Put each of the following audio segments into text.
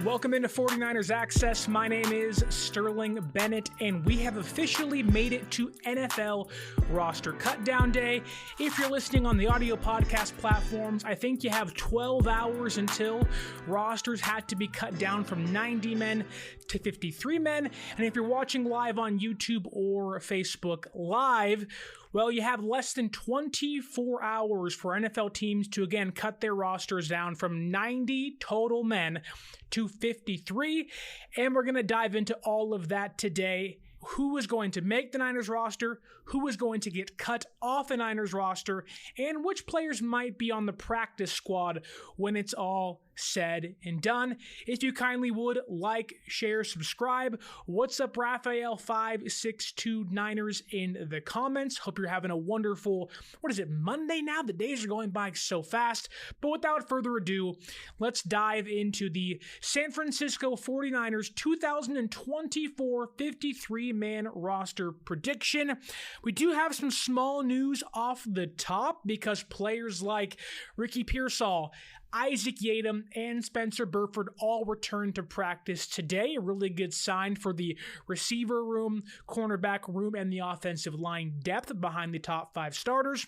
Welcome into 49ers Access. My name is Sterling Bennett, and we have officially made it to NFL roster cutdown day. If you're listening on the audio podcast platforms, I think you have 12 hours until rosters had to be cut down from 90 men to 53 men. And if you're watching live on YouTube or Facebook Live, well, you have less than 24 hours for NFL teams to, again, cut their rosters down from 90 total men to 53. And we're going to dive into all of that today. Who is going to make the Niners roster, who is going to get cut off the Niners roster, and which players might be on the practice squad when it's all said and done. If you kindly would like, share, subscribe. What's up, Raphael562 Niners in the comments. Hope you're having a wonderful, Monday now? The days are going by so fast. But without further ado, let's dive into the San Francisco 49ers 2024 53-man roster prediction. We do have some small news off the top because players like Ricky Pearsall, Isaac Yiadom, and Spencer Burford all returned to practice today. A really good sign for the receiver room, cornerback room, and the offensive line depth behind the top five starters.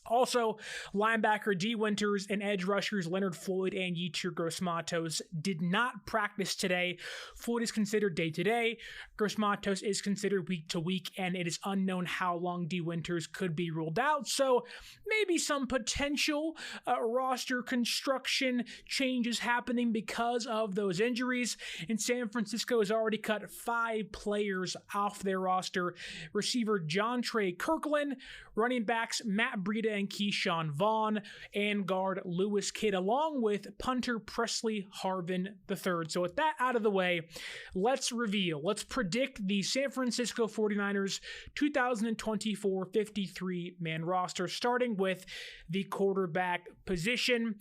Also, linebacker D. Winters and edge rushers Leonard Floyd and Yetur Gross-Matos did not practice today. Floyd is considered day-to-day. Gross-Matos is considered week-to-week, and it is unknown how long D. Winters could be ruled out. So maybe some potential roster construction changes happening because of those injuries. And San Francisco has already cut 5 players off their roster. Receiver John Trey Kirkland, running backs Matt Breida and Keyshawn Vaughn, and guard Lewis Kidd, along with punter Presley Harvin III. So with that out of the way, let's predict the San Francisco 49ers 2024 53-man roster, starting with the quarterback position.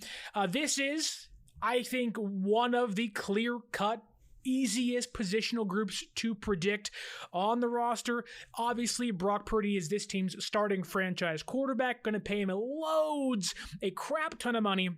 This is, I think, one of the clear-cut easiest positional groups to predict on the roster. Obviously, Brock Purdy is this team's starting franchise quarterback. Going to pay him a crap ton of money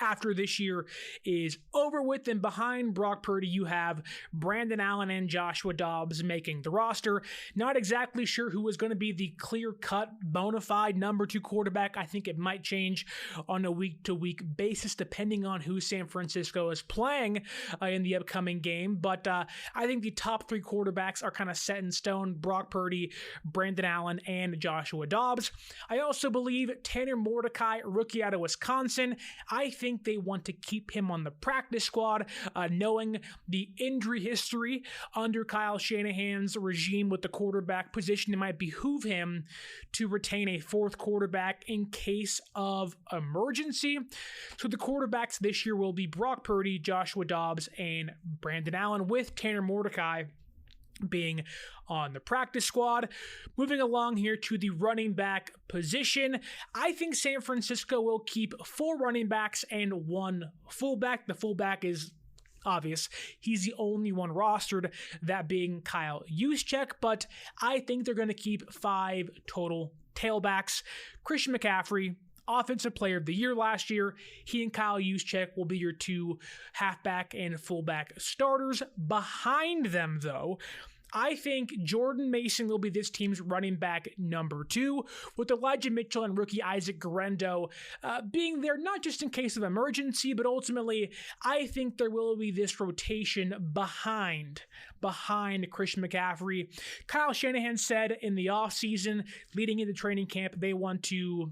after this year is over with. And behind Brock Purdy, you have Brandon Allen and Joshua Dobbs making the roster. Not exactly sure who is going to be the clear-cut, bona fide number 2 quarterback. I think it might change on a week-to-week basis depending on who San Francisco is playing in the upcoming game. But I think the top 3 quarterbacks are kind of set in stone: Brock Purdy, Brandon Allen, and Joshua Dobbs. I also believe Tanner Mordecai, rookie out of Wisconsin, I think they want to keep him on the practice squad, knowing the injury history under Kyle Shanahan's regime with the quarterback position. It might behoove him to retain a 4th quarterback in case of emergency. So the quarterbacks this year will be Brock Purdy, Joshua Dobbs, and Brandon Allen, with Tanner Mordecai being on the practice squad. Moving along here to the running back position, I think San Francisco will keep 4 running backs and 1 fullback. The fullback is obvious. He's the only one rostered, that being Kyle Juszczyk, but I think they're going to keep 5 total tailbacks. Christian McCaffrey, Offensive Player of the Year last year. He and Kyle Juszczyk will be your 2 halfback and fullback starters. Behind them, though, I think Jordan Mason will be this team's running back number 2, with Elijah Mitchell and rookie Isaac Guerendo being there not just in case of emergency, but ultimately I think there will be this rotation behind Christian McCaffrey. Kyle Shanahan said in the offseason, leading into training camp, they want to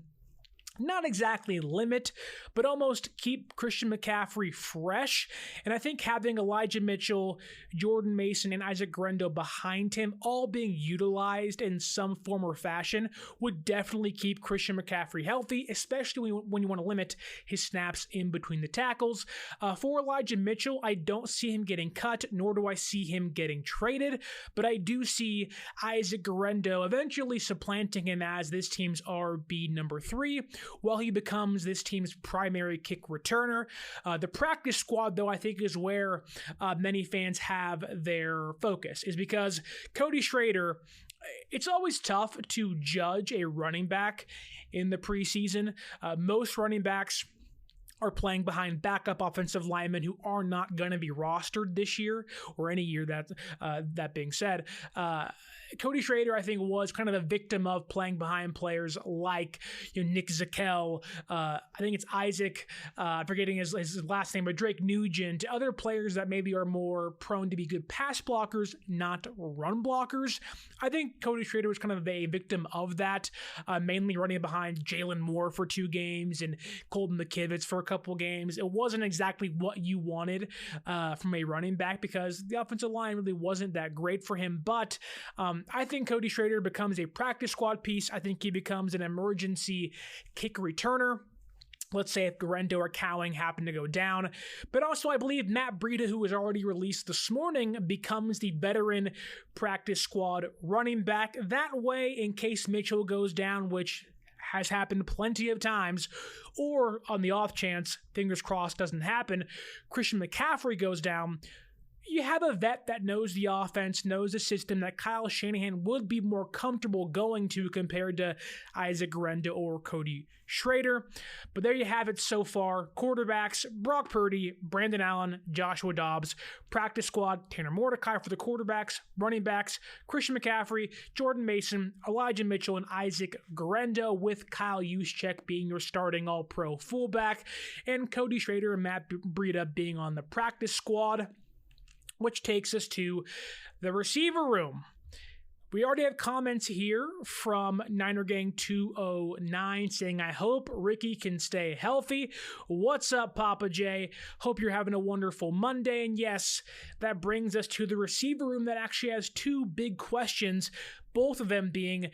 not exactly limit, but almost keep Christian McCaffrey fresh. And I think having Elijah Mitchell, Jordan Mason, and Isaac Guerendo behind him, all being utilized in some form or fashion, would definitely keep Christian McCaffrey healthy, especially when you want to limit his snaps in between the tackles. For Elijah Mitchell, I don't see him getting cut, nor do I see him getting traded, but I do see Isaac Guerendo eventually supplanting him as this team's RB number 3, while he becomes this team's primary kick returner. The practice squad, though, I think is where many fans have their focus, is because Cody Schrader, it's always tough to judge a running back in the preseason. Most running backs are playing behind backup offensive linemen who are not going to be rostered this year or any year. That being said, Cody Schrader, I think, was kind of a victim of playing behind players like Nick Zakel. I think it's Isaac, forgetting his last name, but Drake Nugent, other players that maybe are more prone to be good pass blockers, not run blockers. I think Cody Schrader was kind of a victim of that, mainly running behind Jalen Moore for 2 games and Colton McKivitz for a couple games. It wasn't exactly what you wanted from a running back because the offensive line really wasn't that great for him. But I think Cody Schrader becomes a practice squad piece. I think he becomes an emergency kick returner. Let's say if Guerendo or Cowing happen to go down. But also I believe Matt Breida, who was already released this morning, becomes the veteran practice squad running back. That way, in case Mitchell goes down, which has happened plenty of times, or on the off chance, fingers crossed doesn't happen, Christian McCaffrey goes down, you have a vet that knows the offense, knows the system that Kyle Shanahan would be more comfortable going to compared to Isaac Guerendo or Cody Schrader. But there you have it so far. Quarterbacks, Brock Purdy, Brandon Allen, Joshua Dobbs. Practice squad, Tanner Mordecai for the quarterbacks. Running backs, Christian McCaffrey, Jordan Mason, Elijah Mitchell, and Isaac Guerendo, with Kyle Juszczyk being your starting all-pro fullback, and Cody Schrader and Matt Breida being on the practice squad. Which takes us to the receiver room. We already have comments here from Niner Gang 209 saying, I hope Ricky can stay healthy. What's up, Papa J? Hope you're having a wonderful Monday. And yes, that brings us to the receiver room that actually has 2 big questions, both of them being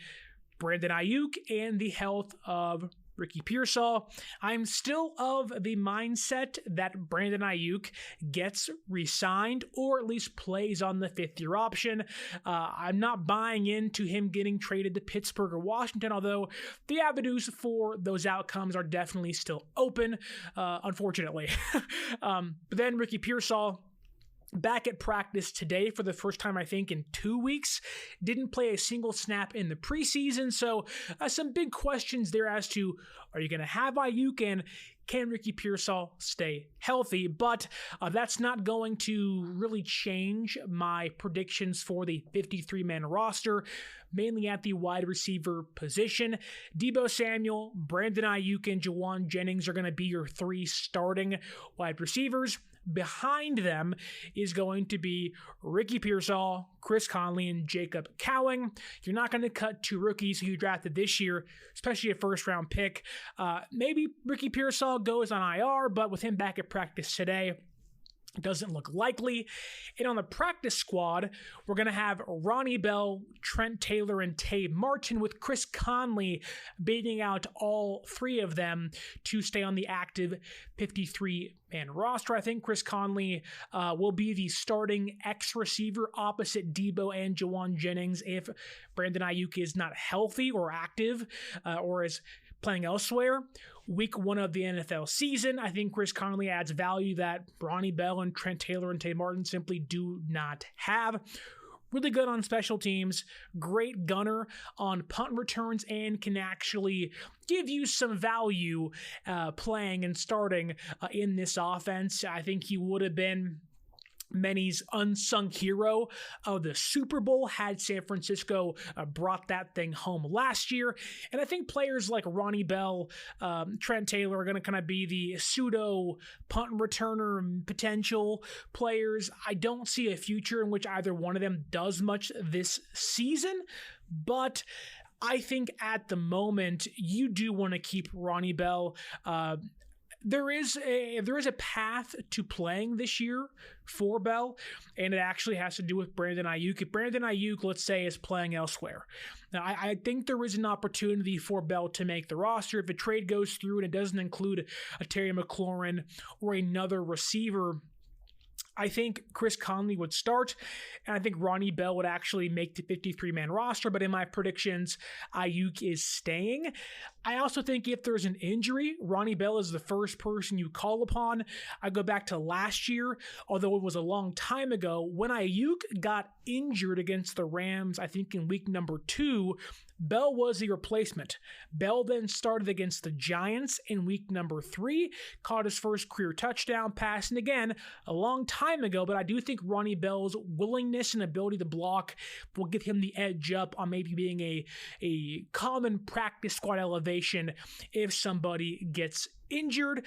Brandon Ayuk and the health of Ricky Pearsall. I'm still of the mindset that Brandon Ayuk gets re-signed or at least plays on the 5th-year option. I'm not buying into him getting traded to Pittsburgh or Washington, although the avenues for those outcomes are definitely still open, unfortunately. But then Ricky Pearsall, back at practice today for the first time, I think, in 2 weeks. Didn't play a single snap in the preseason. So some big questions there as to, are you going to have Ayuk and can Ricky Pearsall stay healthy? But that's not going to really change my predictions for the 53-man roster, mainly at the wide receiver position. Deebo Samuel, Brandon Ayuk, and Jawan Jennings are going to be your 3 starting wide receivers. Behind them is going to be Ricky Pearsall, Chris Conley, and Jacob Cowing. You're not going to cut 2 rookies who you drafted this year, especially a first-round pick. Maybe Ricky Pearsall goes on IR, but with him back at practice today, doesn't look likely. And on the practice squad, we're going to have Ronnie Bell, Trent Taylor, and Tay Martin, with Chris Conley beating out all 3 of them to stay on the active 53-man roster. I think Chris Conley will be the starting X receiver opposite Deebo and Jawan Jennings if Brandon Ayuk is not healthy or active or is playing elsewhere. Week 1 of the NFL season, I think Chris Conley adds value that Ronnie Bell and Trent Taylor and Tay Martin simply do not have. Really good on special teams, great gunner on punt returns, and can actually give you some value playing and starting in this offense. I think he would have been many's unsung hero of the Super Bowl had San Francisco brought that thing home last year. And I think players like Ronnie Bell, Trent Taylor are going to kind of be the pseudo punt returner potential players. I don't see a future in which either one of them does much this season, but I think at the moment you do want to keep Ronnie Bell. There is a path to playing this year for Bell, and it actually has to do with Brandon Ayuk. If Brandon Ayuk, let's say, is playing elsewhere, now I think there is an opportunity for Bell to make the roster. If a trade goes through and it doesn't include a Terry McLaurin or another receiver, I think Chris Conley would start, and I think Ronnie Bell would actually make the 53-man roster, but in my predictions, Ayuk is staying. I also think if there's an injury, Ronnie Bell is the first person you call upon. I go back to last year, although it was a long time ago, when Ayuk got injured against the Rams, I think in week number 2, Bell was the replacement. Bell then started against the Giants in week number 3, caught his first career touchdown pass, and again, a long time ago, but I do think Ronnie Bell's willingness and ability to block will give him the edge up on maybe being a common practice squad elevation if somebody gets injured.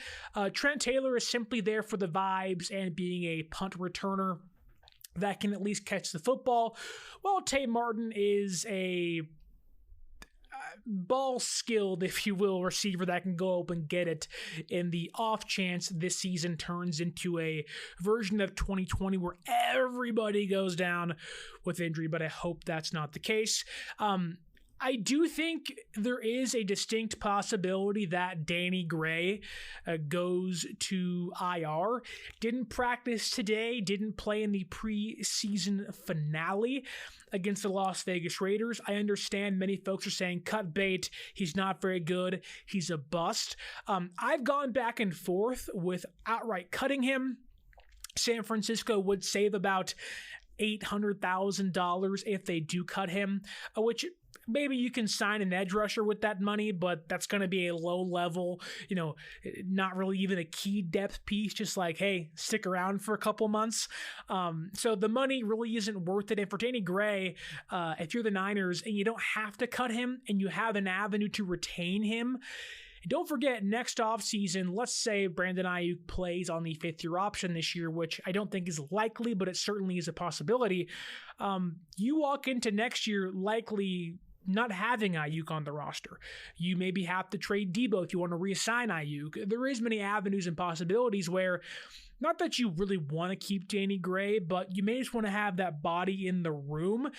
Trent Taylor is simply there for the vibes and being a punt returner that can at least catch the football, while Tay Martin is a ball skilled, if you will, receiver that can go up and get it in the off chance this season turns into a version of 2020 where everybody goes down with injury, but I hope that's not the case. I do think there is a distinct possibility that Danny Gray goes to IR. Didn't practice today, didn't play in the preseason finale against the Las Vegas Raiders. I understand many folks are saying cut bait, he's not very good, he's a bust. I've gone back and forth with outright cutting him. San Francisco would save about $800,000 if they do cut him, which maybe you can sign an edge rusher with that money, but that's going to be a low level, not really even a key depth piece, just like, hey, stick around for a couple months. So the money really isn't worth it. And for Danny Gray, if you're the Niners and you don't have to cut him and you have an avenue to retain him, don't forget, next offseason, let's say Brandon Ayuk plays on the 5th-year option this year, which I don't think is likely, but it certainly is a possibility. You walk into next year likely not having Ayuk on the roster. You maybe have to trade Debo if you want to reassign Ayuk. There is many avenues and possibilities where, not that you really want to keep Danny Gray, but you may just want to have that body in the room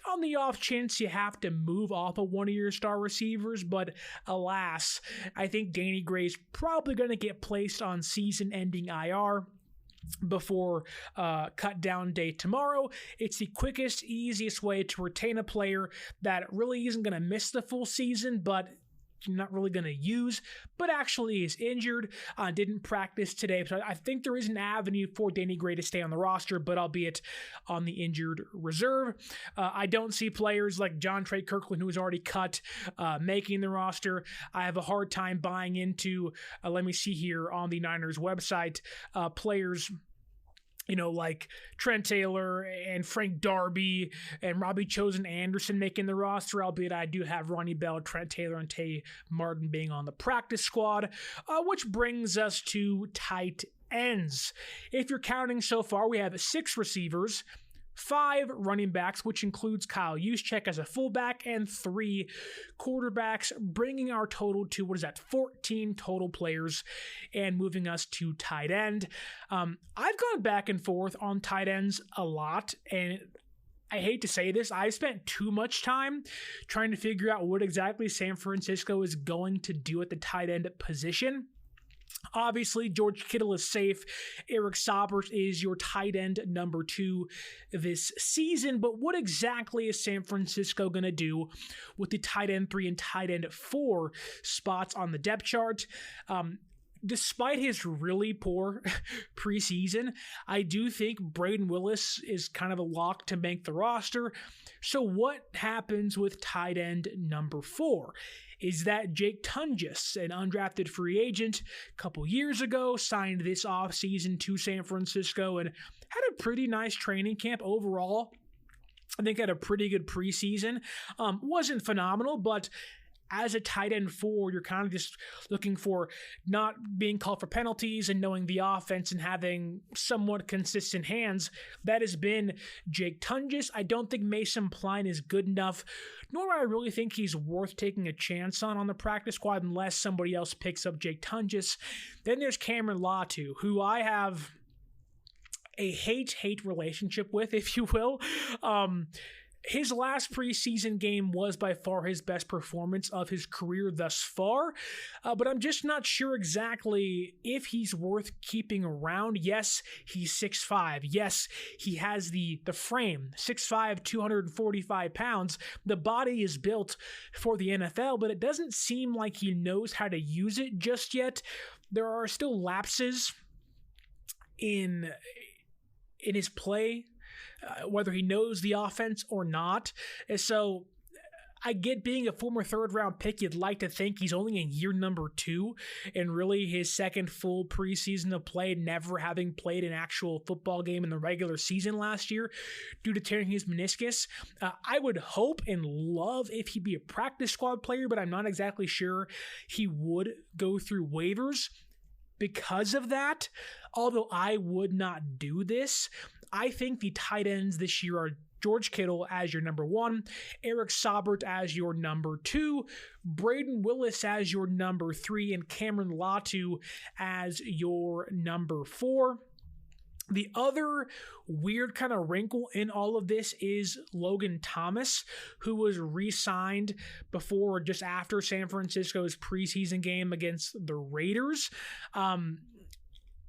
on the off chance you have to move off of one of your star receivers. But alas, I think Danny Gray's probably going to get placed on season-ending IR before cut down day tomorrow. It's the quickest, easiest way to retain a player that really isn't going to miss the full season, but you're not really going to use, but actually is injured, didn't practice today. So I think there is an avenue for Danny Gray to stay on the roster, but albeit on the injured reserve. I don't see players like John Trey Kirkland, who was already cut, making the roster. I have a hard time buying into, let me see here on the Niners website, players like Trent Taylor and Frank Darby and Robbie Chosen-Anderson making the roster, albeit I do have Ronnie Bell, Trent Taylor, and Tay Martin being on the practice squad, which brings us to tight ends. If you're counting so far, we have 6 receivers, 5 running backs, which includes Kyle Juszczyk as a fullback, and 3 quarterbacks, bringing our total to, 14 total players, and moving us to tight end. I've gone back and forth on tight ends a lot, and I hate to say this, I spent too much time trying to figure out what exactly San Francisco is going to do at the tight end position. Obviously, George Kittle is safe. Eric Saubert is your tight end number 2 this season. But what exactly is San Francisco going to do with the tight end 3 and tight end 4 spots on the depth chart? Despite his really poor preseason, I do think Braden Willis is kind of a lock to make the roster. So what happens with tight end number 4? Is that Jake Tunges, an undrafted free agent a couple years ago, signed this offseason to San Francisco and had a pretty nice training camp overall. I think had a pretty good preseason. Wasn't phenomenal, but as a tight end 4, you're kind of just looking for not being called for penalties and knowing the offense and having somewhat consistent hands. That has been Jake Tunges. I don't think Mason Pline is good enough, nor do I really think he's worth taking a chance on the practice squad unless somebody else picks up Jake Tunges. Then there's Cameron Latu, who I have a hate-hate relationship with, if you will. His last preseason game was by far his best performance of his career thus far, but I'm just not sure exactly if he's worth keeping around. Yes, he's 6'5". Yes, he has the frame, 6'5", 245 pounds. The body is built for the NFL, but it doesn't seem like he knows how to use it just yet. There are still lapses in his play, whether he knows the offense or not. And so I get being a former third-round pick, you'd like to think he's only in year number 2, and really his second full preseason of play, never having played an actual football game in the regular season last year due to tearing his meniscus. I would hope and love if he'd be a practice squad player, but I'm not exactly sure he would go through waivers because of that. Although I would not do this, I think the tight ends this year are George Kittle as your number 1, Eric Saubert as your number 2, Braden Willis as your number 3, and Cameron Latu as your number 4. The other weird kind of wrinkle in all of this is Logan Thomas, who was re-signed before or just after San Francisco's preseason game against the Raiders.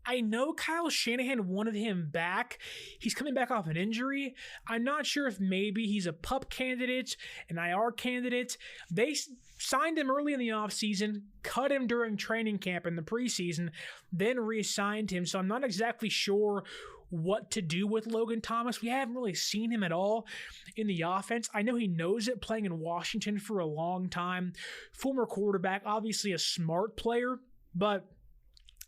I know Kyle Shanahan wanted him back. He's coming back off an injury. I'm not sure if maybe he's a PUP candidate, an IR candidate. They signed him early in the offseason, cut him during training camp in the preseason, then re-signed him. So I'm not exactly sure what to do with Logan Thomas. We haven't really seen him at all in the offense. I know he knows it playing in Washington for a long time. Former quarterback, obviously a smart player, but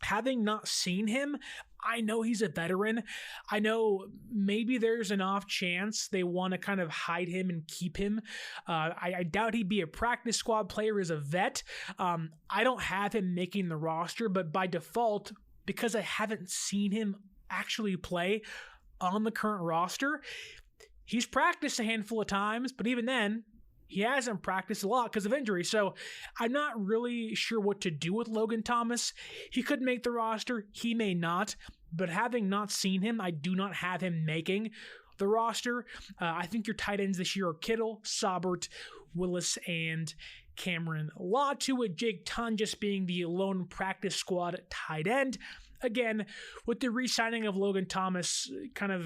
having not seen him, I know he's a veteran. I know maybe there's an off chance they want to kind of hide him and keep him. I doubt he'd be a practice squad player as a vet. I don't have him making the roster, but by default, because I haven't seen him actually play on the current roster, he's practiced a handful of times, but even then, he hasn't practiced a lot because of injury. So I'm not really sure what to do with Logan Thomas. He could make the roster. He may not. But having not seen him, I do not have him making the roster. I think your tight ends this year are Kittle, Saubert, Willis, and Cameron Latu, with Jake Tunn just being the lone practice squad tight end. Again, with the re-signing of Logan Thomas kind of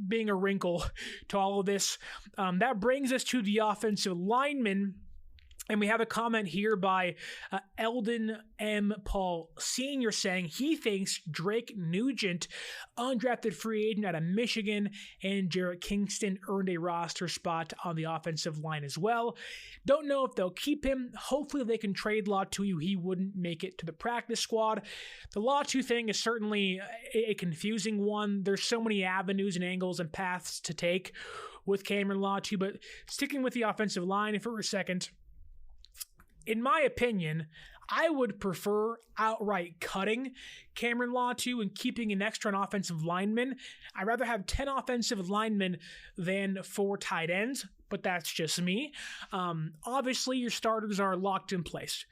being a wrinkle to all of this, that brings us to the offensive linemen. And we have a comment here by Eldon M. Paul Sr. saying he thinks Drake Nugent, undrafted free agent out of Michigan, and Jarrett Kingston earned a roster spot on the offensive line as well. Don't know if they'll keep him. Hopefully they can trade Latu. He wouldn't make it to the practice squad. The Latu thing is certainly a confusing one. There's so many avenues and angles and paths to take with Cameron Latu, but sticking with the offensive line for a second, in my opinion, I would prefer outright cutting Cameron Latu and keeping an extra offensive lineman. I'd rather have 10 offensive linemen than 4 tight ends, but that's just me. Obviously, your starters are locked in place.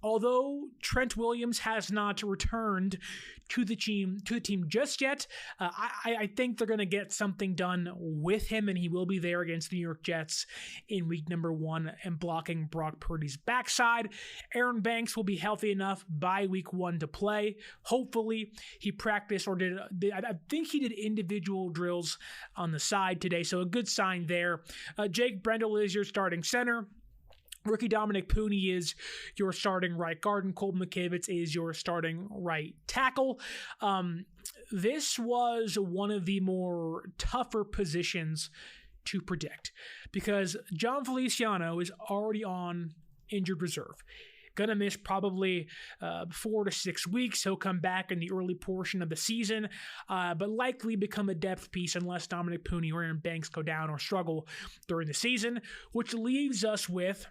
Although Trent Williams has not returned to the team just yet, I think they're going to get something done with him, and he will be there against the New York Jets in week number 1 and blocking Brock Purdy's backside. Aaron Banks will be healthy enough by week 1 to play. Hopefully, he practiced or I think he did individual drills on the side today, so a good sign there. Jake Brendel is your starting center. Rookie Dominic Pooney is your starting right guard, and Colt McKivitz is your starting right tackle. This was one of the more tougher positions to predict because John Feliciano is already on injured reserve. Going to miss probably 4 to 6 weeks. He'll come back in the early portion of the season, but likely become a depth piece unless Dominic Pooney or Aaron Banks go down or struggle during the season, which leaves us with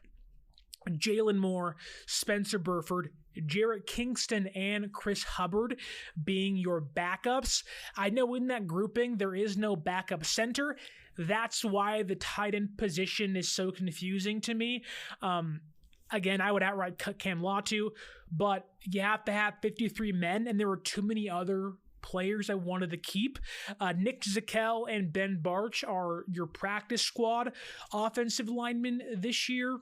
Jalen Moore, Spencer Burford, Jarrett Kingston, and Chris Hubbard being your backups. I know in that grouping there is no backup center. That's why the tight end position is so confusing to me. Again, I would outright cut Cam Latu, but you have to have 53 men, and there were too many other players I wanted to keep. Nick Zakelj and Ben Barch are your practice squad offensive linemen this year,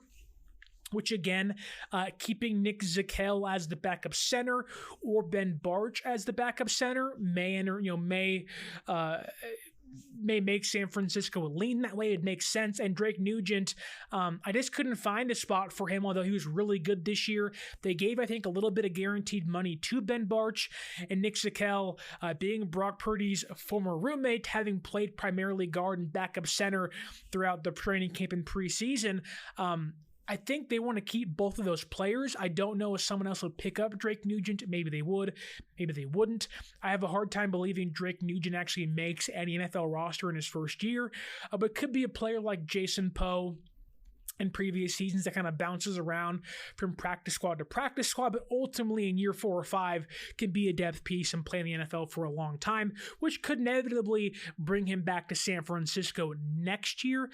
which again, keeping Nick Zakelj as the backup center or Ben Barch as the backup center may may make San Francisco lean that way. It makes sense. And Drake Nugent, I just couldn't find a spot for him, although he was really good this year. They gave, I think, a little bit of guaranteed money to Ben Barch and Nick Zakelj, being Brock Purdy's former roommate, having played primarily guard and backup center throughout the training camp and preseason. I think they want to keep both of those players. I don't know if someone else would pick up Drake Nugent. Maybe they would. Maybe they wouldn't. I have a hard time believing Drake Nugent actually makes any NFL roster in his first year. But could be a player like Jason Poe in previous seasons that kind of bounces around from practice squad to practice squad, but ultimately in year 4 or 5 can be a depth piece and play in the NFL for a long time, which could inevitably bring him back to San Francisco next year.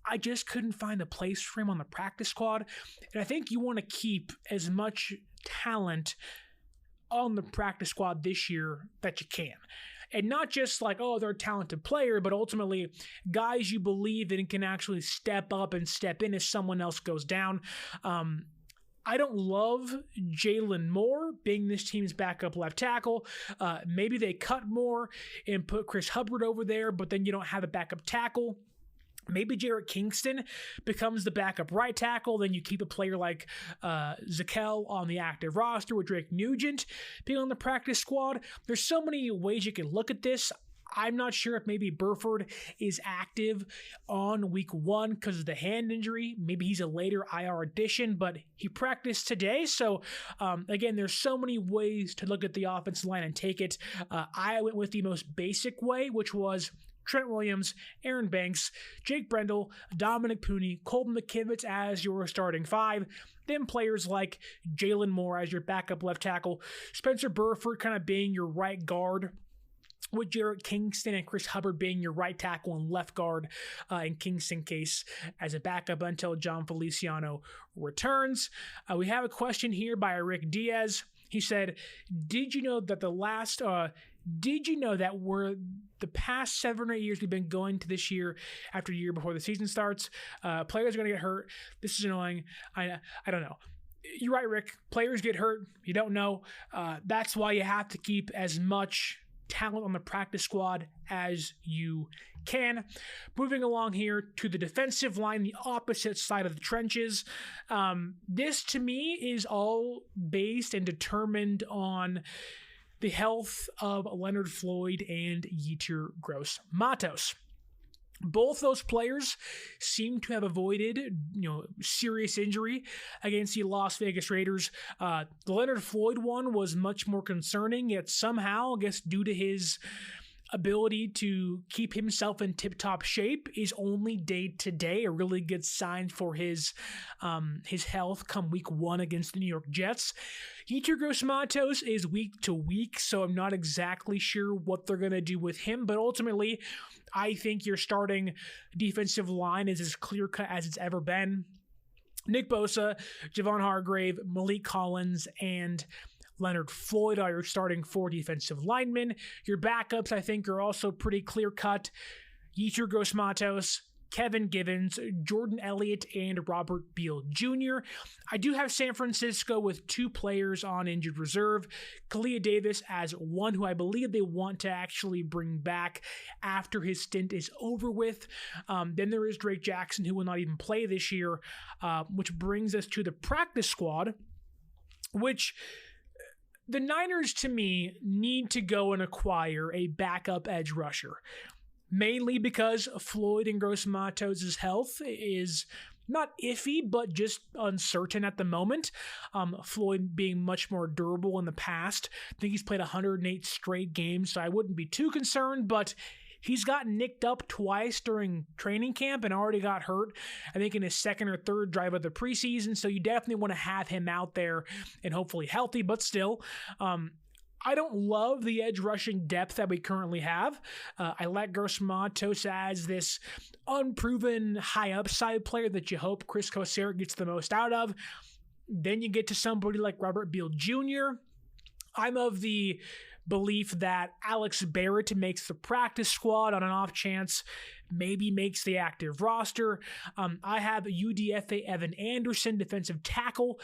I just couldn't find a place for him on the practice squad. And I think you want to keep as much talent on the practice squad this year that you can. And not just like, oh, they're a talented player, but ultimately guys you believe in can actually step up and step in if someone else goes down. I don't love Jalen Moore being this team's backup left tackle. Maybe they cut Moore and put Chris Hubbard over there, but then you don't have a backup tackle. Maybe Jarrett Kingston becomes the backup right tackle. Then you keep a player like Zakelj on the active roster with Drake Nugent being on the practice squad. There's so many ways you can look at this. I'm not sure if maybe Burford is active on week 1 because of the hand injury. Maybe he's a later IR addition, but he practiced today. So, again, there's so many ways to look at the offensive line and take it. I went with the most basic way, which was Trent Williams, Aaron Banks, Jake Brendel, Dominic Pooney, Colton McKivitz as your starting 5. Then players like Jalen Moore as your backup left tackle, Spencer Burford kind of being your right guard, with Jarrett Kingston and Chris Hubbard being your right tackle and left guard in Kingston case as a backup until John Feliciano returns. We have a question here by Rick Diaz. He said, did you know that we're the past 7 or 8 years we've been going to this year after year before the season starts, players are going to get hurt. This is annoying. I don't know. You're right, Rick. Players get hurt. You don't know. That's why you have to keep as much talent on the practice squad as you can. Moving along here to the defensive line, the opposite side of the trenches. This to me is all based and determined on the health of Leonard Floyd and Yetur Gross-Matos. Both those players seem to have avoided, serious injury against the Las Vegas Raiders. The Leonard Floyd one was much more concerning, yet somehow, I guess due to his ability to keep himself in tip-top shape, is only day-to-day, a really good sign for his health come week 1 against the New York Jets. Yetur Gross-Matos is week to week, so I'm not exactly sure what they're going to do with him, but ultimately, I think your starting defensive line is as clear-cut as it's ever been. Nick Bosa, Javon Hargrave, Malik Collins, and Leonard Floyd are your starting 4 defensive linemen. Your backups, I think, are also pretty clear-cut. Yetur Gross-Matos, Kevin Givens, Jordan Elliott, and Robert Beal Jr. I do have San Francisco with 2 players on injured reserve. Kalia Davis as one who I believe they want to actually bring back after his stint is over with. Then there is Drake Jackson, who will not even play this year, which brings us to the practice squad, which the Niners, to me, need to go and acquire a backup edge rusher. Mainly because Floyd and Gross-Matos' health is not iffy, but just uncertain at the moment. Floyd being much more durable in the past. I think he's played 108 straight games, so I wouldn't be too concerned, but he's gotten nicked up twice during training camp and already got hurt, I think, in his 2nd or 3rd drive of the preseason, so you definitely want to have him out there and hopefully healthy, but still, I don't love the edge rushing depth that we currently have. I like Gross-Matos as this unproven high upside player that you hope Chris Kosar gets the most out of. Then you get to somebody like Robert Beal Jr. I'm of the belief that Alex Barrett makes the practice squad on an off chance, maybe makes the active roster. I have UDFA Evan Anderson, defensive tackle,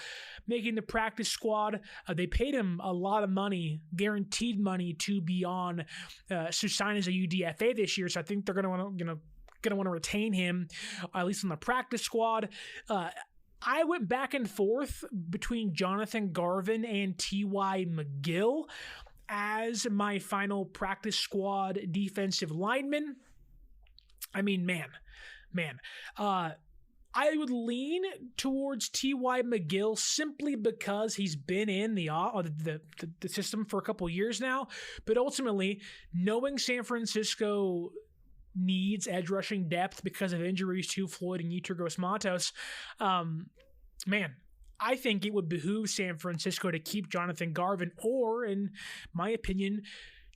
making the practice squad. They paid him a lot of money, guaranteed money, to be on, to sign as a UDFA this year. So I think they're going to want to retain him, at least on the practice squad. I went back and forth between Jonathan Garvin and T.Y. McGill as my final practice squad defensive lineman. I mean, man. I would lean towards T.Y. McGill simply because he's been in the system for a couple years now. But ultimately, knowing San Francisco needs edge rushing depth because of injuries to Floyd and Yetur Gross-Matos, I think it would behoove San Francisco to keep Jonathan Garvin, or, in my opinion,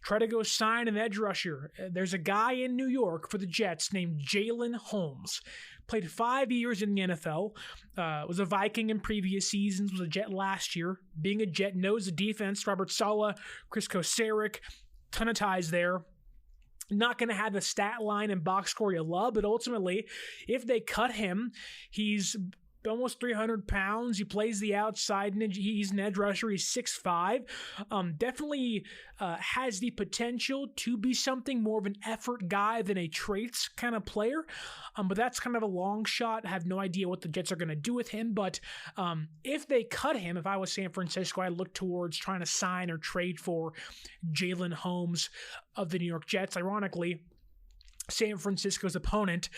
try to go sign an edge rusher. There's a guy in New York for the Jets named Jalen Holmes. Played 5 years in the NFL, was a Viking in previous seasons, was a Jet last year. Being a Jet, knows the defense. Robert Saleh, Chris Kocurek, ton of ties there. Not going to have the stat line and box score you love, but ultimately, if they cut him, he's almost 300 pounds. He plays the outside, and he's an edge rusher. He's 6'5". Definitely has the potential to be something more of an effort guy than a traits kind of player. But that's kind of a long shot. I have no idea what the Jets are going to do with him. But if they cut him, if I was San Francisco, I'd look towards trying to sign or trade for Jalen Holmes of the New York Jets. Ironically, San Francisco's opponent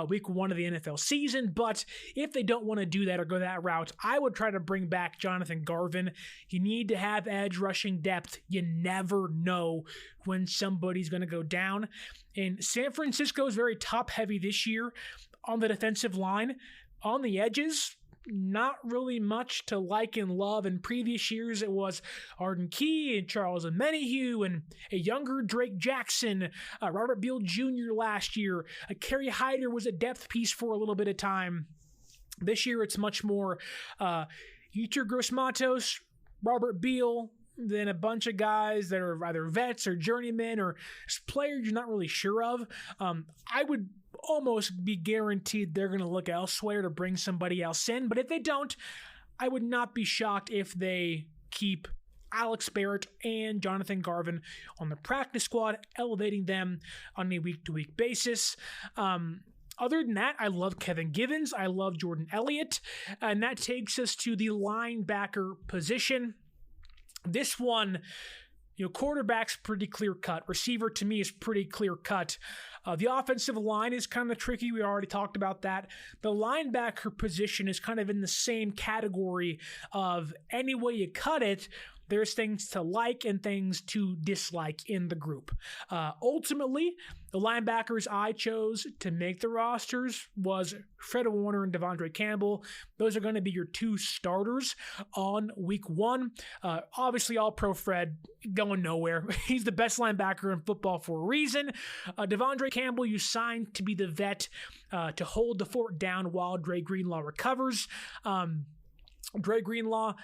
week 1 of the NFL season. But if they don't want to do that or go that route, I would try to bring back Jonathan Garvin. You need to have edge rushing depth. You never know when somebody's going to go down. And San Francisco is very top heavy this year on the defensive line. On the edges, not really much to like and love. In previous years, it was Arden Key and Charles Omenihu and a younger Drake Jackson, Robert Beal Jr. last year. Kerry Hyder was a depth piece for a little bit of time. This year, it's much more Yetur Gross-Matos, Robert Beal, then a bunch of guys that are either vets or journeymen or players you're not really sure of. I would almost be guaranteed they're going to look elsewhere to bring somebody else in. But if they don't, I would not be shocked if they keep Alex Barrett and Jonathan Garvin on the practice squad, elevating them on a week-to-week basis. Other than that, I love Kevin Givens. I love Jordan Elliott. And that takes us to the linebacker position. This one, quarterback's pretty clear-cut. Receiver, to me, is pretty clear-cut. The offensive line is kind of tricky. We already talked about that. The linebacker position is kind of in the same category of any way you cut it, there's things to like and things to dislike in the group. Ultimately, the linebackers I chose to make the rosters was Fred Warner and Devondre Campbell. Those are going to be your two starters on week 1. Obviously, all-pro Fred going nowhere. He's the best linebacker in football for a reason. Devondre Campbell, you signed to be the vet to hold the fort down while Dre Greenlaw recovers. Dre Greenlaw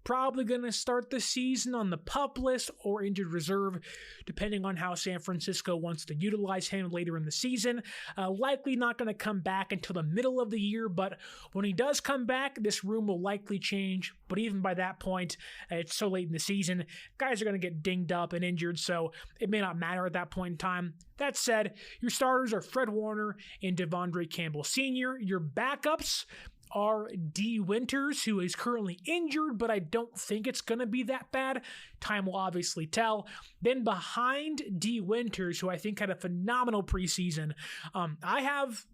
probably going to start the season on the PUP list or injured reserve, depending on how San Francisco wants to utilize him later in the season. Likely not going to come back until the middle of the year, but when he does come back, this room will likely change. But even by that point, it's so late in the season, guys are going to get dinged up and injured, so it may not matter at that point in time. That said, your starters are Fred Warner and Devondre Campbell Sr. Your backups are D. Winters, who is currently injured, but I don't think it's going to be that bad. Time will obviously tell. Then behind D. Winters, who I think had a phenomenal preseason, I have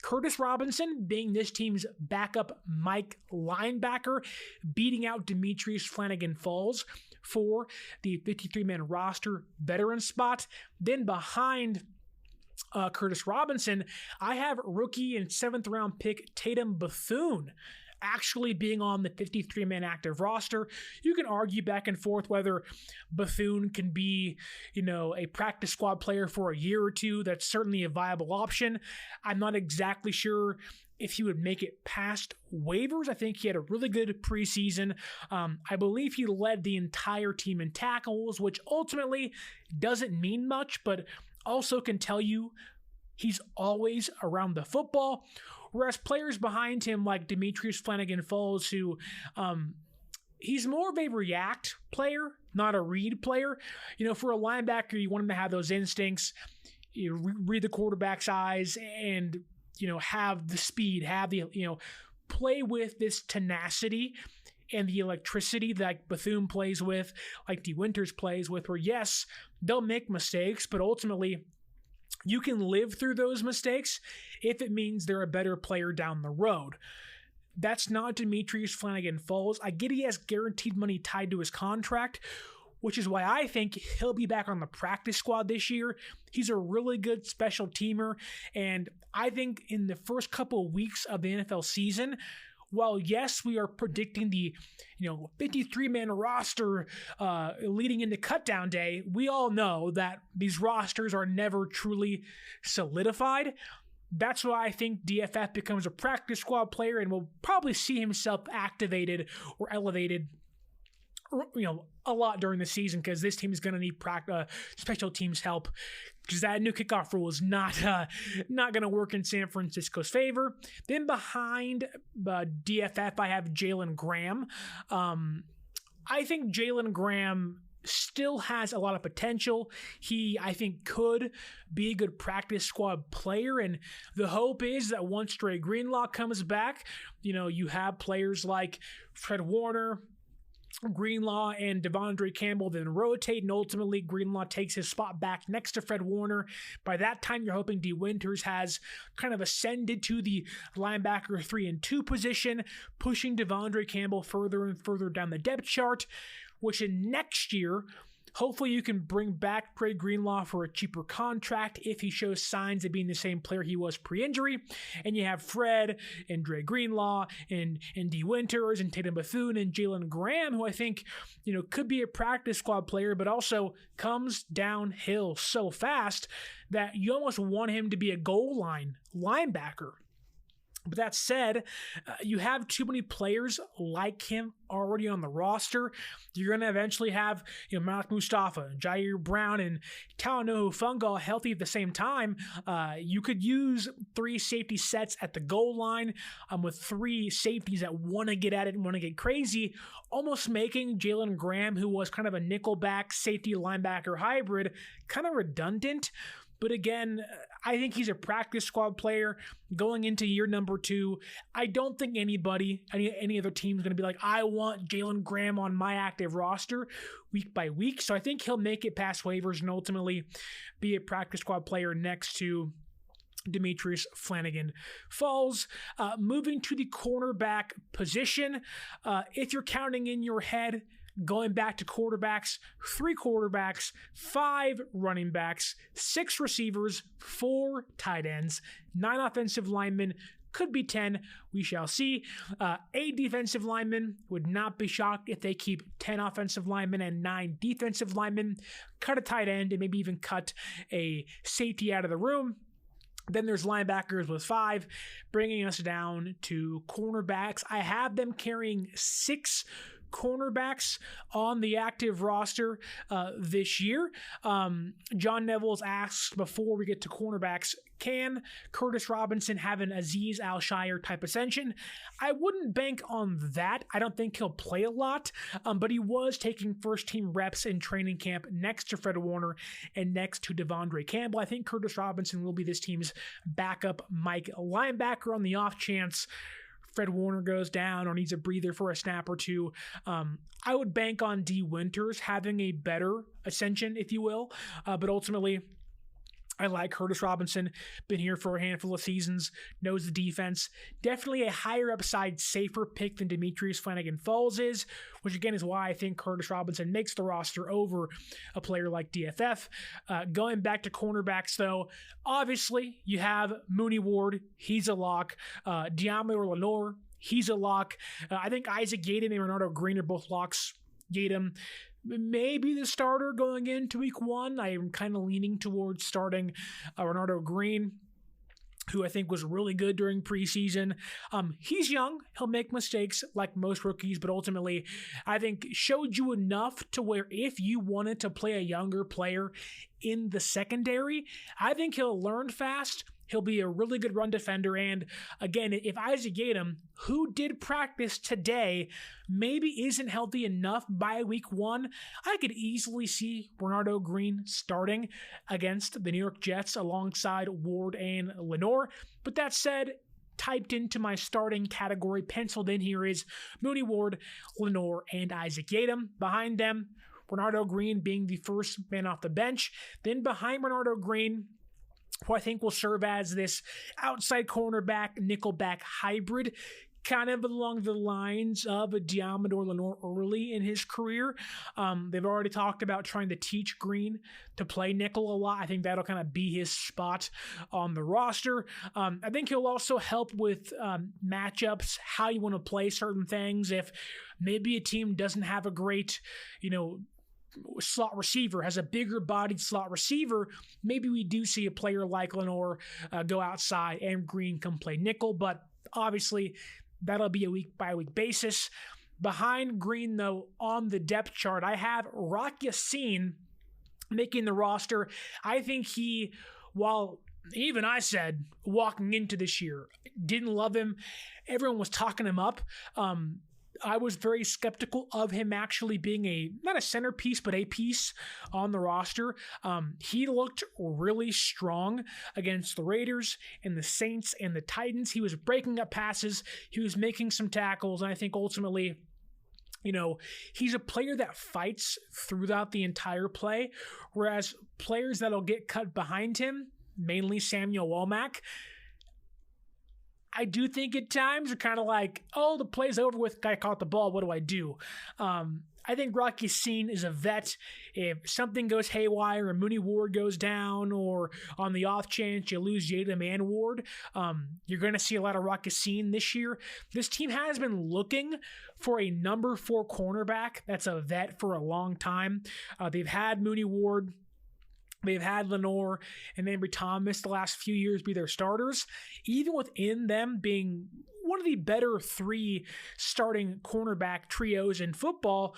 Curtis Robinson being this team's backup Mike linebacker, beating out Demetrius Flanagan-Falls for the 53-man roster veteran spot. Then behind Curtis Robinson, I have rookie and 7th round pick Tatum Bethune actually being on the 53-man active roster. You can argue back and forth whether Bethune can be, a practice squad player for a year or two. That's certainly a viable option. I'm not exactly sure if he would make it past waivers. I think he had a really good preseason. I believe he led the entire team in tackles, which ultimately doesn't mean much, but also can tell you he's always around the football. Whereas players behind him like Demetrius Flanagan-Falls, who he's more of a react player, not a read player. For a linebacker, you want him to have those instincts, read the quarterback's eyes, and have the speed, have the play with this tenacity and the electricity that Bethune plays with, like D. Winters plays with, where yes, they'll make mistakes, but ultimately you can live through those mistakes if it means they're a better player down the road. That's not Demetrius Flanagan-Falls. I get he has guaranteed money tied to his contract, which is why I think he'll be back on the practice squad this year. He's a really good special teamer, and I think in the first couple of weeks of the NFL season, while yes, we are predicting the 53-man roster leading into cutdown day, we all know that these rosters are never truly solidified. That's why I think DFF becomes a practice squad player and will probably see himself activated or elevated a lot during the season, because this team is going to need special teams help, because that new kickoff rule is not going to work in San Francisco's favor. Then behind DFF, I have Jalen Graham. I think Jalen Graham still has a lot of potential. He, I think, could be a good practice squad player, and the hope is that once Dre Greenlaw comes back, you have players like Fred Warner, Greenlaw, and Devondre Campbell then rotate, and ultimately Greenlaw takes his spot back next to Fred Warner. By that time, you're hoping D. Winters has kind of ascended to the linebacker 3 and 2 position, pushing Devondre Campbell further and further down the depth chart, which in next year, hopefully you can bring back Dre Greenlaw for a cheaper contract if he shows signs of being the same player he was pre-injury. And you have Fred and Dre Greenlaw and D. Winters and Tatum Bethune and Jalen Graham, who I think, could be a practice squad player, but also comes downhill so fast that you almost want him to be a goal line linebacker. But that said, you have too many players like him already on the roster. You're going to eventually have Malik Mustafa, Jair Brown, and Talanoa Fungal healthy at the same time. You could use 3 safety sets at the goal line with 3 safeties that want to get at it and want to get crazy, almost making Jalen Graham, who was kind of a nickelback safety linebacker hybrid, kind of redundant. But again, I think he's a practice squad player going into year number 2. I don't think any other team is going to be like, I want Jalen Graham on my active roster week by week. So I think he'll make it past waivers and ultimately be a practice squad player next to Demetrius Flanagan-Falls. Moving to the cornerback position, if you're counting in your head, going back to quarterbacks, 3 quarterbacks, 5 running backs, 6 receivers, 4 tight ends, 9 offensive linemen, could be 10, we shall see. 8 defensive linemen, would not be shocked if they keep 10 offensive linemen and 9 defensive linemen, cut a tight end, and maybe even cut a safety out of the room. Then there's linebackers with 5, bringing us down to cornerbacks. I have them carrying 6 cornerbacks on the active roster this year. John Neville's asked before we get to cornerbacks, can Curtis Robinson have an Azeez Al-Shire type ascension? I wouldn't bank on that. I don't think he'll play a lot, but he was taking first team reps in training camp next to Fred Warner and next to Devondre Campbell. I think Curtis Robinson will be this team's backup Mike linebacker on the off chance Fred Warner goes down or needs a breather for a snap or 2. I would bank on D. Winters having a better ascension, if you will. But ultimately, I like Curtis Robinson, been here for a handful of seasons, knows the defense. Definitely a higher upside, safer pick than Demetrius Flanagan-Falls is, which again is why I think Curtis Robinson makes the roster over a player like DFF. Going back to cornerbacks, though, obviously you have Mooney Ward, he's a lock. Diamo Lenore, he's a lock. I think Isaac Yiadom and Renardo Green are both locks. Yiadom maybe the starter going into week 1. I am kind of leaning towards starting Renardo Green. who I think was really good during preseason. He's young. He'll make mistakes like most rookies, but ultimately I think showed you enough to where if you wanted to play a younger player in the secondary, I think he'll learn fast. He'll be a really good run defender. And again, if Isaac Yiadom, who did practice today, maybe isn't healthy enough by week 1, I could easily see Bernardo Green starting against the New York Jets alongside Ward and Lenoir. But that said, typed into my starting category, penciled in here is Mooney Ward, Lenoir, and Isaac Yiadom. Behind them, Bernardo Green being the first man off the bench. Then behind Bernardo Green, who I think will serve as this outside cornerback, nickelback hybrid, kind of along the lines of a Diamador Lenoir early in his career. They've already talked about trying to teach Green to play nickel a lot. I think that'll kind of be his spot on the roster. I think he'll also help with matchups, how you want to play certain things. If maybe a team doesn't have a great, slot receiver, has a bigger bodied slot receiver, maybe we do see a player like Lenoir go outside and Green can play nickel, but obviously that'll be a week by week basis. Behind Green, though, on the depth chart, I have Rock Ya-Sin making the roster. I think while even I said walking into this year, didn't love him, everyone was talking him up. I was very skeptical of him actually being not a centerpiece, but a piece on the roster. He looked really strong against the Raiders and the Saints and the Titans. He was breaking up passes. He was making some tackles. And I think ultimately, he's a player that fights throughout the entire play, whereas players that'll get cut behind him, mainly Samuel Womack, I do think at times are kind of like, oh, the play's over with, guy caught the ball, what do I do? I think Rock Ya-Sin is a vet. If something goes haywire and Mooney Ward goes down, or on the off chance you lose Yiadom and Ward, you're going to see a lot of Rock Ya-Sin this year. This team has been looking for a number 4 cornerback that's a vet for a long time. They've had Mooney Ward, they've had Lenoir and Ambry Thomas the last few years be their starters. Even within them being one of the better 3 starting cornerback trios in football,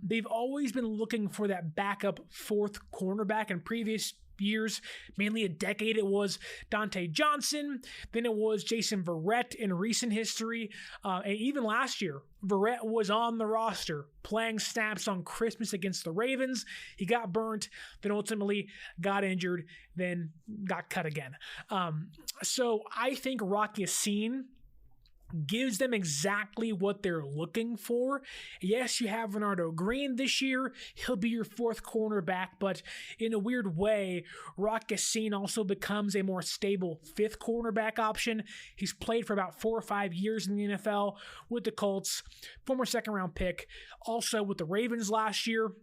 they've always been looking for that backup 4th cornerback. In previous years, mainly a decade, it was Dante Johnson, then it was Jason Verrett in recent history, and even last year, Verrett was on the roster playing snaps on Christmas against the Ravens. He got burnt, then ultimately got injured, then got cut again. So I think Rock Ya-Sin gives them exactly what they're looking for. Yes, you have Bernardo Green this year. He'll be your 4th cornerback, but in a weird way, Rock Ya-Sin also becomes a more stable 5th cornerback option. He's played for about 4 or 5 years in the NFL with the Colts, former 2nd-round pick, also with the Ravens last year.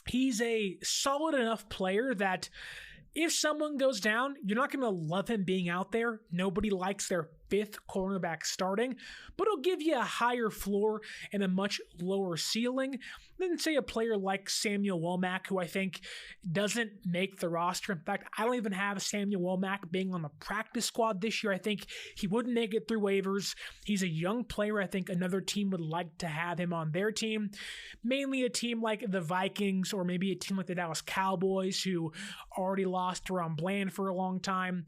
He's a solid enough player that if someone goes down, you're not going to love him being out there. Nobody likes their 5th cornerback starting, but it'll give you a higher floor and a much lower ceiling than, say, a player like Samuel Womack, who I think doesn't make the roster. In fact, I don't even have Samuel Womack being on the practice squad this year. I think he wouldn't make it through waivers. He's a young player. I think another team would like to have him on their team, mainly a team like the Vikings or maybe a team like the Dallas Cowboys, who already lost Ron Bland for a long time.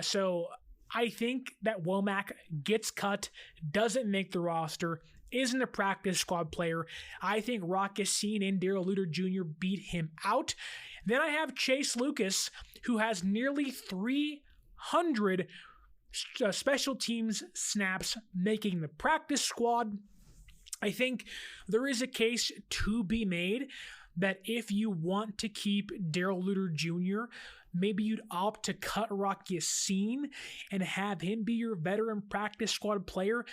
So I think that Womack gets cut, doesn't make the roster, isn't a practice squad player. I think Rock Ya-Sin and Darrell Luter Jr. beat him out. Then I have Chase Lucas, who has nearly 300 special teams snaps making the practice squad. I think there is a case to be made that if you want to keep Darrell Luter Jr., maybe you'd opt to cut Rock Ya-Sin and have him be your veteran practice squad player.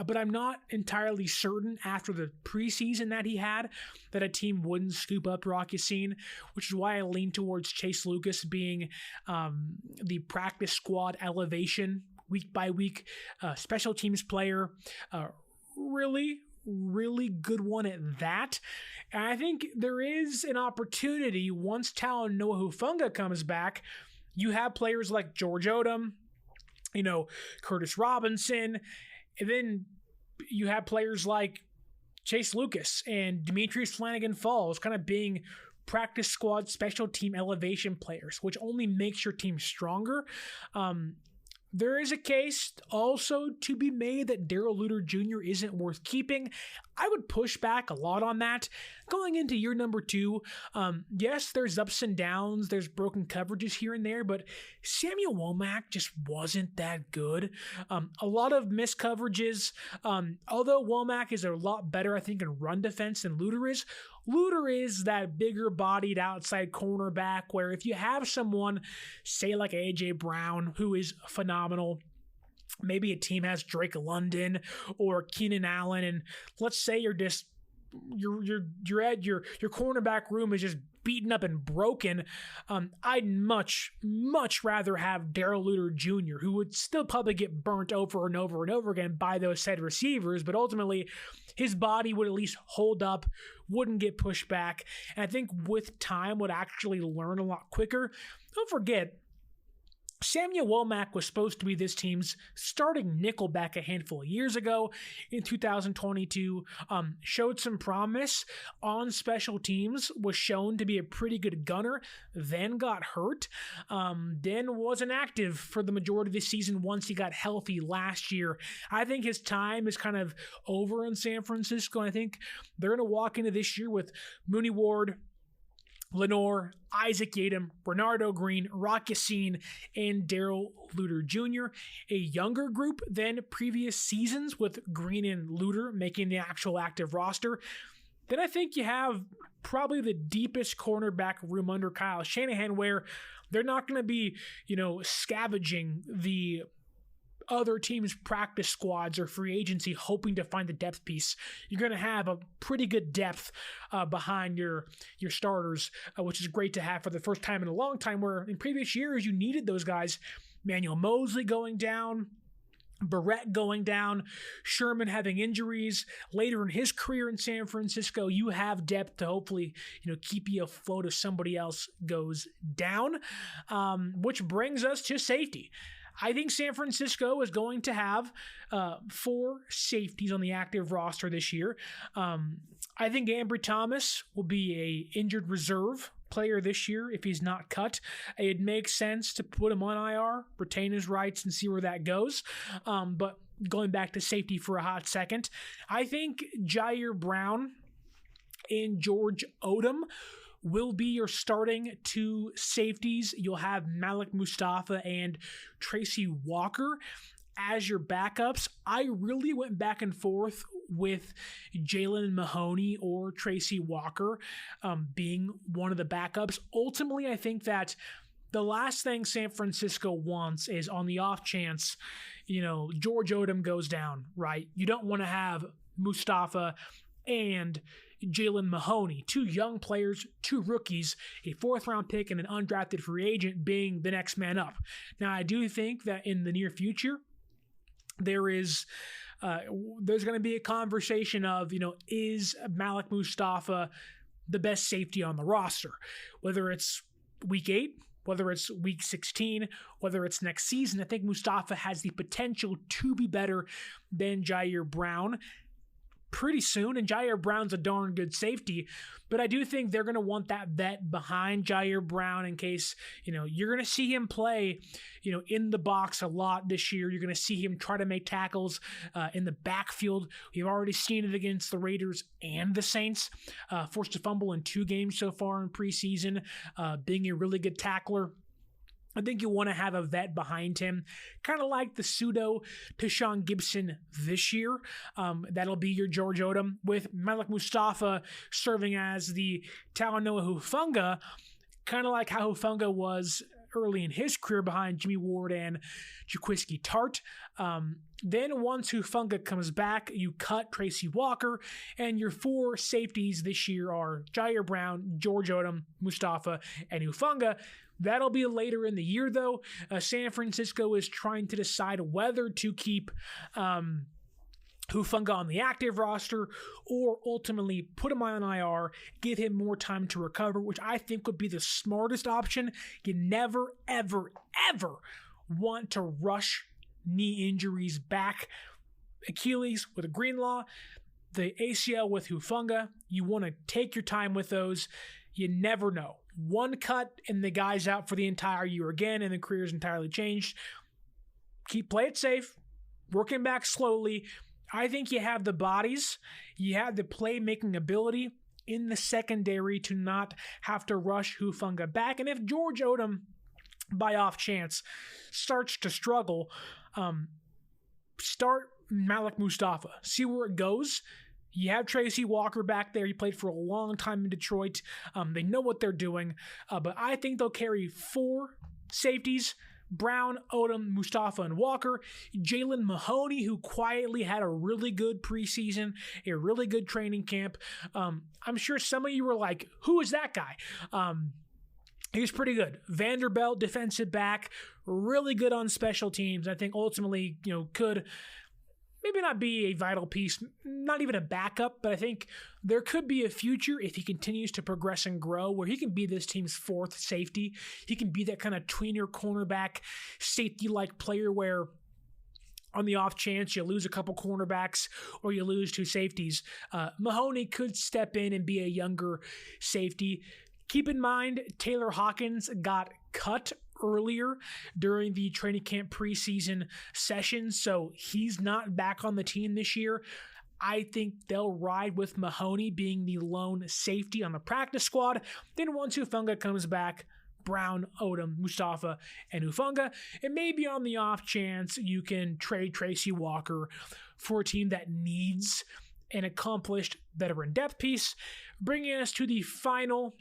But I'm not entirely certain after the preseason that he had that a team wouldn't scoop up Rock Ya-Sin, which is why I lean towards Chase Lucas being the practice squad elevation week by week special teams player. Really good one at that. And I think there is an opportunity once Talanoa Hufanga comes back. You have players like George Odom, Curtis Robinson. And then you have players like Chase Lucas and Demetrius Flanagan-Falls kind of being practice squad special team elevation players, which only makes your team stronger. There is a case also to be made that Darrell Luter Jr. isn't worth keeping. I would push back a lot on that. Going into year number 2, yes, there's ups and downs, there's broken coverages here and there, but Samuel Womack just wasn't that good. A lot of missed coverages. Although Womack is a lot better, I think, in run defense than Luter is. Luter is that bigger-bodied outside cornerback where if you have someone, say like A.J. Brown, who is phenomenal, maybe a team has Drake London or Keenan Allen, and let's say you're just you're at your cornerback room is just beaten up and broken. I'd much rather have Darrell Luter Jr., who would still probably get burnt over and over and over again by those said receivers, but ultimately his body would at least hold up, wouldn't get pushed back, and I think with time would actually learn a lot quicker. Don't forget, Samuel Womack was supposed to be this team's starting nickelback a handful of years ago. In 2022, showed some promise on special teams, was shown to be a pretty good gunner, then got hurt, then wasn't active for the majority of the season once he got healthy last year. I think his time is kind of over in San Francisco, and I think they're going to walk into this year with Mooney Ward, Lenore, Isaac Yiadom, Bernardo Green, Rock Ya-Sin, and Darrell Luter Jr. A younger group than previous seasons with Green and Luter making the actual active roster. Then I think you have probably the deepest cornerback room under Kyle Shanahan, where they're not going to be, scavenging the other teams' practice squads or free agency hoping to find the depth piece. You're going to have a pretty good depth behind your starters, which is great to have for the first time in a long time, where in previous years you needed those guys. Manuel Mosley going down, Barrett going down, Sherman having injuries. Later in his career in San Francisco, you have depth to hopefully keep you afloat if somebody else goes down, which brings us to safety. I think San Francisco is going to have 4 safeties on the active roster this year. I think Ambry Thomas will be a injured reserve player this year if he's not cut. It makes sense to put him on IR, retain his rights, and see where that goes. But going back to safety for a hot second, I think Jair Brown and George Odom will be your starting 2 safeties. You'll have Malik Mustafa and Tracy Walker as your backups. I really went back and forth with Jalen Mahoney or Tracy Walker being one of the backups. Ultimately, I think that the last thing San Francisco wants is, on the off chance, George Odom goes down, right? You don't want to have Mustafa and Jalen Mahoney, 2 young players, 2 rookies, a 4th-round pick, and an undrafted free agent being the next man up. Now, I do think that in the near future, there's going to be a conversation of, is Malik Mustafa the best safety on the roster? Whether it's week 8, whether it's week 16, whether it's next season, I think Mustafa has the potential to be better than Jair Brown pretty soon, and Jair Brown's a darn good safety, but I do think they're going to want that vet behind Jair Brown in case, you're going to see him play, in the box a lot this year. You're going to see him try to make tackles in the backfield. We've already seen it against the Raiders and the Saints, forced to fumble in 2 games so far in preseason, being a really good tackler. I think you want to have a vet behind him, kind of like the pseudo Tashawn Gibson this year. That'll be your George Odom, with Malik Mustafa serving as the Talanoa Hufanga, kind of like how Hufanga was early in his career behind Jimmy Ward and Jaquiski Tart. Then once Hufanga comes back, you cut Tracy Walker, and your 4 safeties this year are Jair Brown, George Odom, Mustafa, and Hufanga. That'll be later in the year, though. San Francisco is trying to decide whether to keep Hufanga on the active roster or ultimately put him on IR, give him more time to recover, which I think would be the smartest option. You never, ever, ever want to rush knee injuries back. Achilles with Greenlaw, the ACL with Hufanga. You want to take your time with those. You never know. One cut and the guy's out for the entire year again, and the career's entirely changed. Play it safe, working back slowly. I think you have the bodies, you have the playmaking ability in the secondary to not have to rush Hufanga back. And if George Odom, by off chance, starts to struggle, start Malik Mustafa. See where it goes. You have Tracy Walker back there. He played for a long time in Detroit. They know what they're doing. But I think they'll carry 4 safeties: Brown, Odom, Mustafa, and Walker. Jalen Mahoney, who quietly had a really good preseason, a really good training camp. I'm sure some of you were like, who is that guy? He was pretty good. Vanderbilt, defensive back, really good on special teams. I think ultimately, could maybe not be a vital piece, not even a backup, but I think there could be a future if he continues to progress and grow where he can be this team's 4th safety. He can be that kind of tweener cornerback, safety-like player where on the off chance you lose a couple cornerbacks or you lose 2 safeties, Mahoney could step in and be a younger safety. Keep in mind, Taylor Hawkins got cut earlier during the training camp preseason session, so he's not back on the team this year. I think they'll ride with Mahoney being the lone safety on the practice squad. Then once Hufanga comes back, Brown, Odom, Mustafa, and Hufanga. And maybe on the off chance you can trade Tracy Walker for a team that needs an accomplished veteran depth piece, bringing us to the final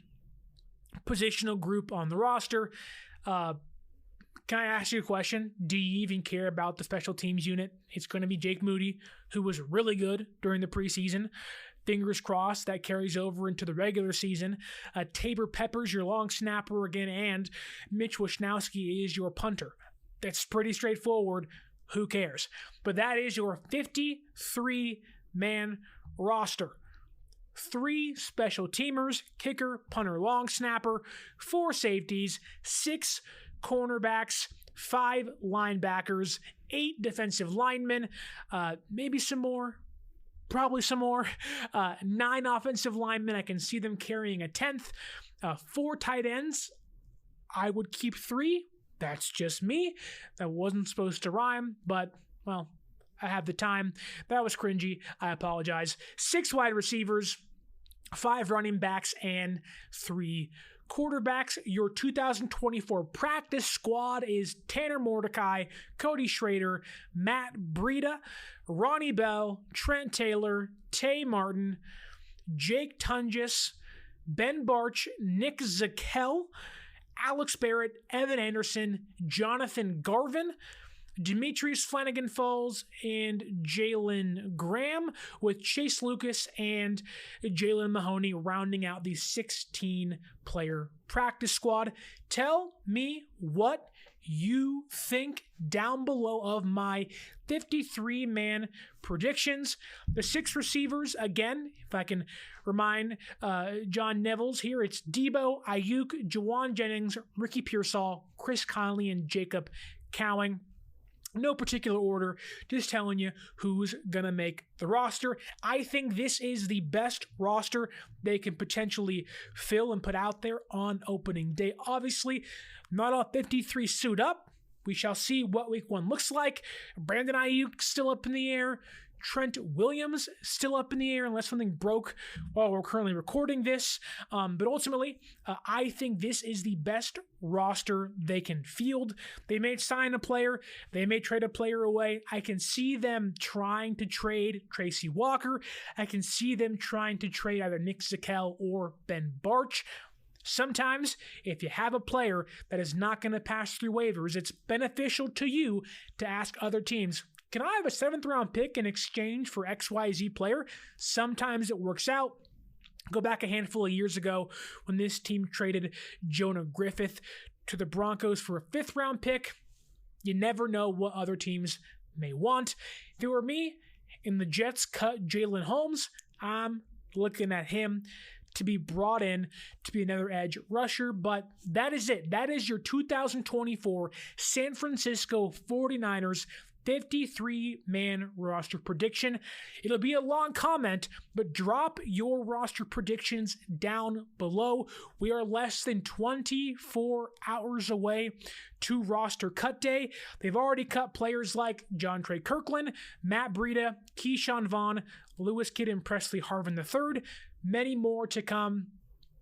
positional group on the roster. Can I ask you a question? Do you even care about the special teams unit? It's going to be Jake Moody, who was really good during the preseason. Fingers crossed that carries over into the regular season. Tabor Peppers, your long snapper again, and Mitch Wisnowski is your punter. That's pretty straightforward. Who cares? But that is your 53-man roster. 3 special teamers, kicker, punter, long snapper, 4 safeties, 6 cornerbacks, 5 linebackers, 8 defensive linemen, maybe some more, probably some more, 9 offensive linemen. I can see them carrying a 10th, 4 tight ends. I would keep 3. That's just me. That wasn't supposed to rhyme, but, well, I have the time. That was cringy. I apologize. 6 wide receivers, 5 running backs, and 3 quarterbacks. Your 2024 practice squad is Tanner Mordecai, Cody Schrader, Matt Breida, Ronnie Bell, Trent Taylor, Tay Martin, Jake Tungis, Ben Barch, Nick Zakel, Alex Barrett, Evan Anderson, Jonathan Garvin, Demetrius Flanagan Falls, and Jalen Graham, with Chase Lucas and Jalen Mahoney rounding out the 16-player practice squad. Tell me what you think down below of my 53-man predictions. The 6 receivers, again, if I can remind John Neville's here, it's Debo, Ayuk, Jawan Jennings, Ricky Pearsall, Chris Conley, and Jacob Cowing. No particular order, just telling you who's going to make the roster. I think this is the best roster they can potentially fill and put out there on opening day. Obviously, not all 53 suit up. We shall see what week 1 looks like. Brandon Ayuk still up in the air. Trent Williams still up in the air unless something broke while we're currently recording this. But ultimately, I think this is the best roster they can field. They may sign a player. They may trade a player away. I can see them trying to trade Tracy Walker. I can see them trying to trade either Nick Zakel or Ben Barch. Sometimes, if you have a player that is not going to pass through waivers, it's beneficial to you to ask other teams, can I have a 7th round pick in exchange for XYZ player? Sometimes it works out. Go back a handful of years ago when this team traded Jonah Griffith to the Broncos for a 5th round pick. You never know what other teams may want. If it were me and the Jets cut Jalen Holmes, I'm looking at him to be brought in to be another edge rusher. But that is it. That is your 2024 San Francisco 49ers 53-man roster prediction. It'll be a long comment, but drop your roster predictions down below. We are less than 24 hours away to roster cut day. They've already cut players like John Trey Kirkland, Matt Breida, Keyshawn Vaughn, Lewis Kidd, and Presley Harvin III. Many more to come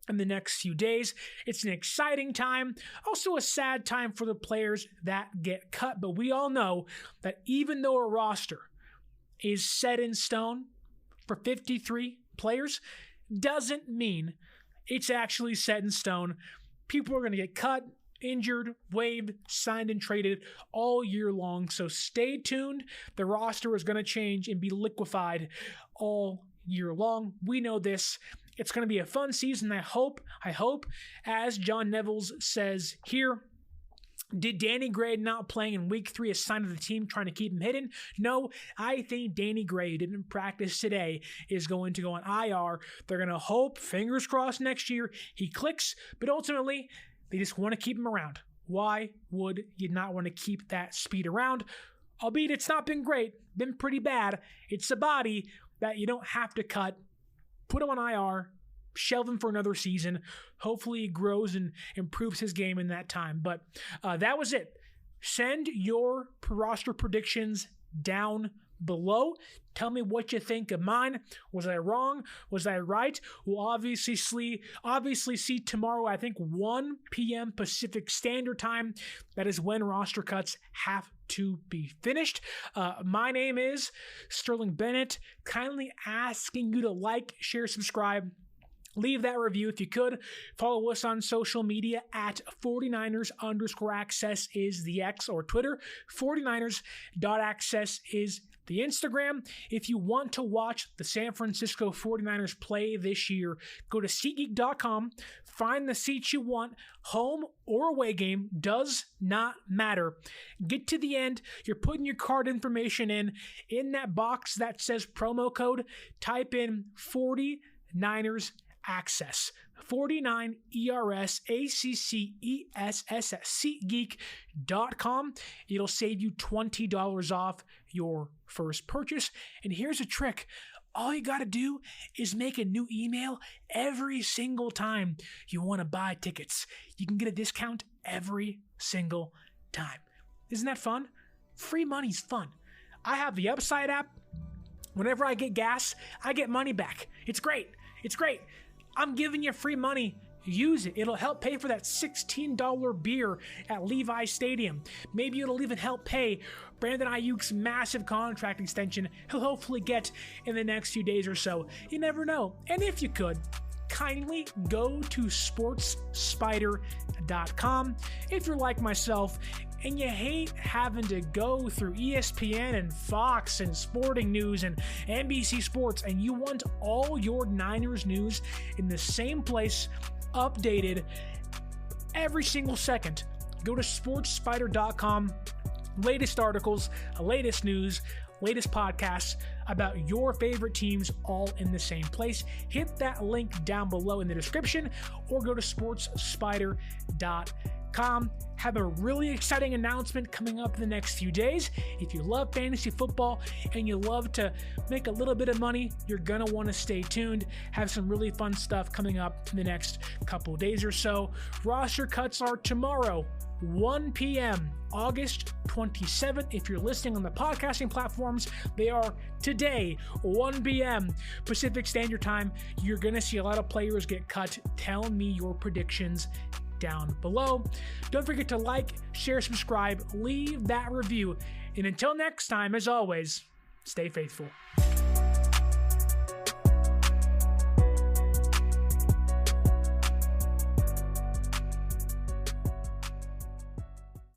in the next few days. It's an exciting time, also a sad time for the players that get cut, but we all know that even though a roster is set in stone for 53 players, doesn't mean it's actually set in stone. People are going to get cut, injured, waived, signed, and traded all year long, so stay tuned. The roster is going to change and be liquefied all year long. We know this. It's going to be a fun season. I hope, as John Nevels says here, did Danny Gray not playing in week 3 a sign of the team trying to keep him hidden? No, I think Danny Gray, who didn't practice today, is going to go on IR. They're going to hope, fingers crossed, next year he clicks, but ultimately, they just want to keep him around. Why would you not want to keep that speed around? Albeit it's not been great, been pretty bad. It's a body that you don't have to cut. Put him on IR, shelve him for another season. Hopefully he grows and improves his game in that time. But that was it. Send your roster predictions down below. Tell me what you think of mine. Was I wrong? Was I right? We'll obviously see tomorrow, I think 1 p.m. Pacific Standard Time. That is when roster cuts have to be finished. My name is Sterling Bennett. Kindly asking you to like, share, subscribe. Leave that review if you could. Follow us on social media at 49ers_access is the X or Twitter. 49ers.access is the Instagram. If you want to watch the San Francisco 49ers play this year, go to SeatGeek.com, find the seats you want, home or away game, does not matter. Get to the end, you're putting your card information in that box that says promo code, type in 49ers Access. 49 ERS ACCESS at SeatGeek.com. It'll save you $20 off your first purchase. And here's a trick. All you got to do is make a new email every single time you want to buy tickets. You can get a discount every single time. Isn't that fun? Free money's fun. I have the Upside app. Whenever I get gas, I get money back. It's great. It's great. I'm giving you free money. Use it. It'll help pay for that $16 beer at Levi's Stadium. Maybe it'll even help pay Brandon Ayuk's massive contract extension he'll hopefully get in the next few days or so. You never know. And if you could, kindly go to sportsspider.com. If you're like myself and you hate having to go through ESPN and Fox and Sporting News and NBC Sports, and you want all your Niners news in the same place, updated every single second, go to sportsspider.com. Latest articles, latest news, latest podcasts about your favorite teams all in the same place. Hit that link down below in the description or go to sportsspider.com. Have a really exciting announcement coming up in the next few days. If you love fantasy football and you love to make a little bit of money, you're going to want to stay tuned. Have some really fun stuff coming up in the next couple of days or so. Roster cuts are tomorrow, 1 p.m., August 27th. If you're listening on the podcasting platforms, they are today, 1 p.m. Pacific Standard Time. You're going to see a lot of players get cut. Tell me your predictions down below. Don't forget to like, share, subscribe, leave that review. And until next time, as always, stay faithful.